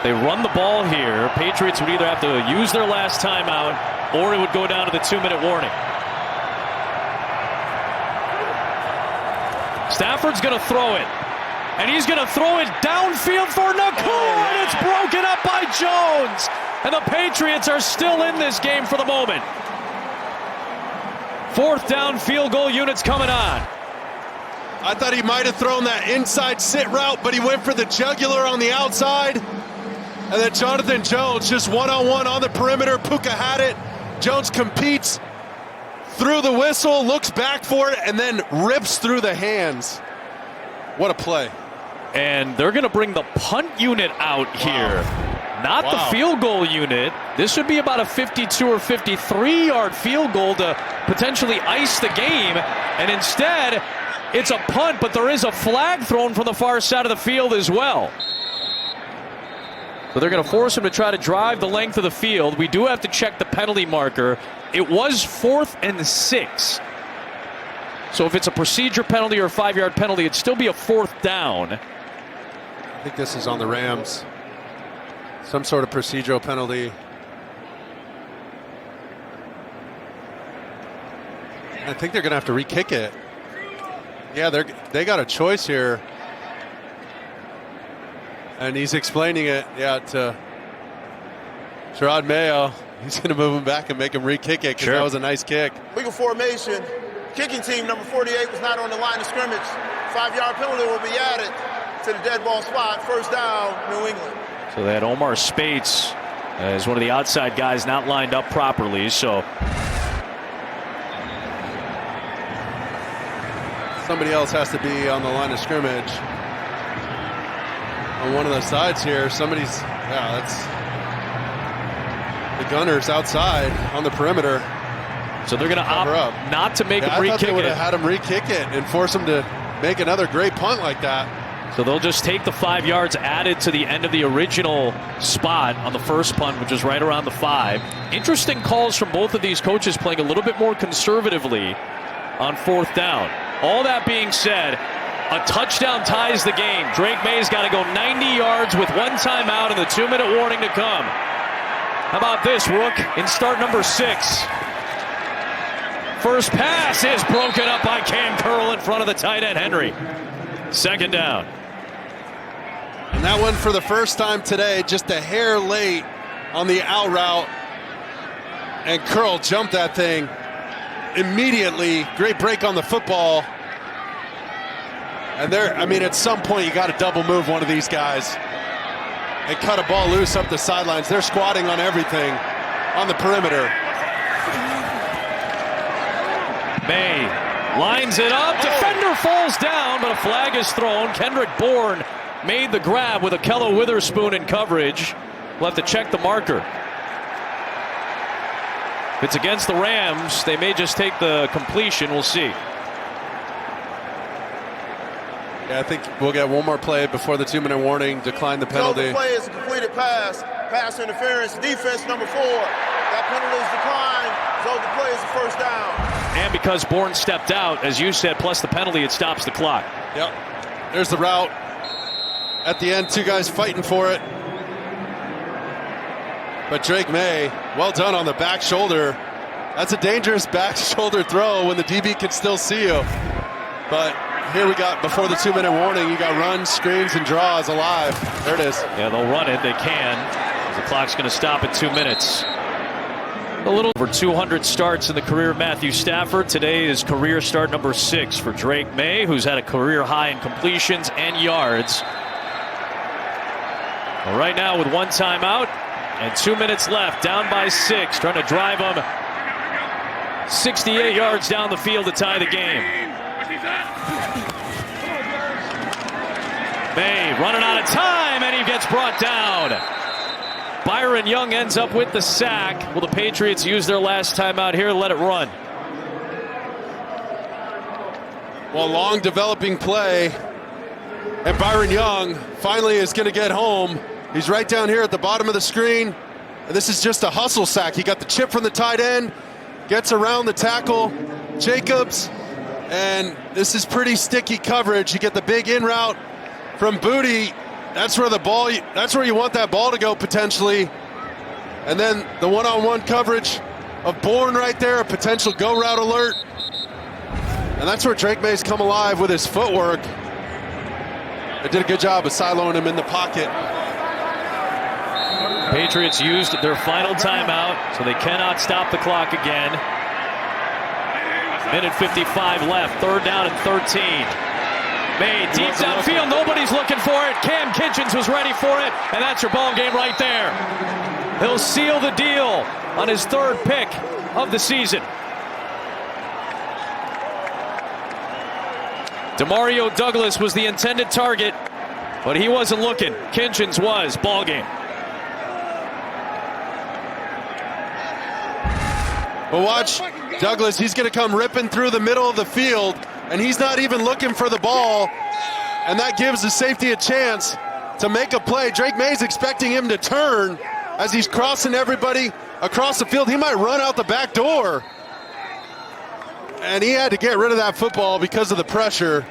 They run the ball here. Patriots would either have to use their last timeout or it would go down to the 2-minute warning. Stafford's going to throw it. And he's going to throw it downfield for Nakua, and it's broken up by Jones. And the Patriots are still in this game for the moment. 4th down field goal units coming on. I thought he might have thrown that inside sit route, but he went for the jugular on the outside. And then Jonathan Jones just one-on-one on the perimeter. Puka had it. Jones competes through the whistle, looks back for it, and then rips through the hands. What a play. And they're going to bring the punt unit out here. Not the field goal unit. This would be about a 52 or 53-yard field goal to potentially ice the game. And instead, it's a punt, but there is a flag thrown from the far side of the field as well. So they're going to force him to try to drive the length of the field. We do have to check the penalty marker. It was 4th and 6. So if it's a procedure penalty or a 5-yard penalty, it'd still be a 4th down. I think this is on the Rams. Some sort of procedural penalty. I think they're going to have to re-kick it. Yeah, they got a choice here. And he's explaining it, to Gerard Mayo. He's going to move him back and make him re-kick it because that was a nice kick. Legal formation. Kicking team number 48 was not on the line of scrimmage. 5-yard penalty will be added to the dead ball spot. 1st down, New England. So they had Omar Spates as one of the outside guys not lined up properly. So somebody else has to be on the line of scrimmage. On one of the sides here, that's the gunner's outside on the perimeter. So they're going to opt not to make him re-kick it. I thought they would have had him re-kick it and force him to make another great punt like that. So they'll just take the 5 yards added to the end of the original spot on the first punt, which is right around the 5. Interesting calls from both of these coaches playing a little bit more conservatively on 4th down. All that being said, a touchdown ties the game. Drake May's got to go 90 yards with 1 timeout and the 2-minute warning to come. How about this, Rook, in start number 6? First pass is broken up by Cam Curl in front of the tight end, Henry. 2nd down. And that one for the first time today, just a hair late on the out route. And Curl jumped that thing immediately. Great break on the football. And at some point you got to double move one of these guys and cut a ball loose up the sidelines. They're squatting on everything on the perimeter. May lines it up. Defender falls down, but a flag is thrown. Kendrick Bourne made the grab with Akello Witherspoon in coverage. We'll have to check the marker. If it's against the Rams, they may just take the completion. We'll see. Yeah, I think we'll get one more play before the 2-minute warning. Decline the penalty. The play is a completed pass. Pass interference. Defense number 4. That penalty is declined. So the play is a 1st down. And because Bourne stepped out, as you said, plus the penalty, it stops the clock. Yep. There's the route. At the end, 2 guys fighting for it. But Drake May, well done on the back shoulder. That's a dangerous back shoulder throw when the DB can still see you. But here we got, before the 2-minute warning, you got runs, screens, and draws alive. There it is. Yeah, they'll run it. They can. The clock's going to stop at 2 minutes. A little over 200 starts in the career of Matthew Stafford. Today is career start number 6 for Drake May, who's had a career high in completions and yards. Well, right now with 1 timeout and 2 minutes left, down by 6, trying to drive them 68 yards down the field to tie the game. May running out of time, and he gets brought down. Byron Young ends up with the sack. Will the Patriots use their last timeout here and let it run? Well, long developing play. And Byron Young finally is going to get home. He's right down here at the bottom of the screen. And this is just a hustle sack. He got the chip from the tight end, gets around the tackle, Jacobs, and this is pretty sticky coverage. You get the big in route from Booty, That's where that's where you want that ball to go potentially. And then the one-on-one coverage of Bourne right there, a potential go route alert. And that's where Drake May's come alive with his footwork. They did a good job of siloing him in the pocket. Patriots used their final timeout, so they cannot stop the clock again. Minute 55 left, 3rd down and 13. May deep downfield, nobody's looking for it. Cam Kitchens was ready for it, and that's your ball game right there. He'll seal the deal on his 3rd pick of the season. Demario Douglas was the intended target, but he wasn't looking. Kitchens was. Ball game. But watch Douglas, he's going to come ripping through the middle of the field, and he's not even looking for the ball, and that gives the safety a chance to make a play. Drake May's expecting him to turn as he's crossing everybody across the field. He might run out the back door, and he had to get rid of that football because of the pressure,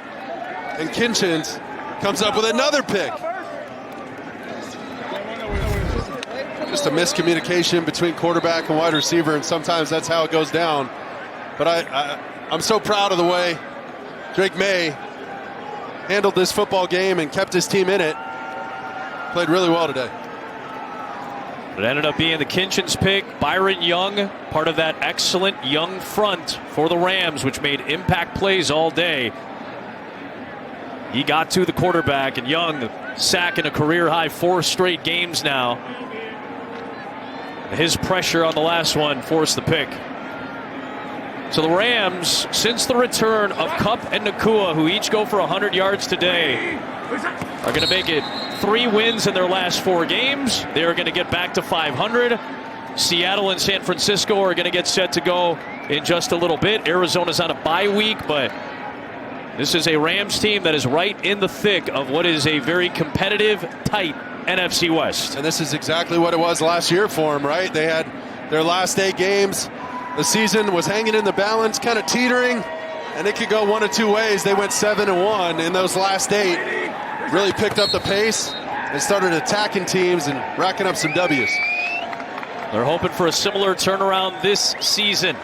and Kitchens comes up with another pick. Just a miscommunication between quarterback and wide receiver, and sometimes that's how it goes down. But I'm so proud of the way Drake May handled this football game and kept his team in it. Played really well today. It ended up being the Kitchens pick. Byron Young, part of that excellent young front for the Rams, which made impact plays all day. He got to the quarterback, and Young sacking a career-high 4 straight games now. His pressure on the last one forced the pick. So the Rams, since the return of Kupp and Nakua, who each go for 100 yards today, are going to make it 3 wins in their last 4 games. They are going to get back to 500. Seattle and San Francisco are going to get set to go in just a little bit. Arizona's on a bye week, but this is a Rams team that is right in the thick of what is a very competitive, tight NFC West. And this is exactly what it was last year for them, right? They had their last 8 games. The season was hanging in the balance, kind of teetering, and it could go one of 2 ways. They went 7-1 in those last 8. Really picked up the pace and started attacking teams and racking up some W's. They're hoping for a similar turnaround this season.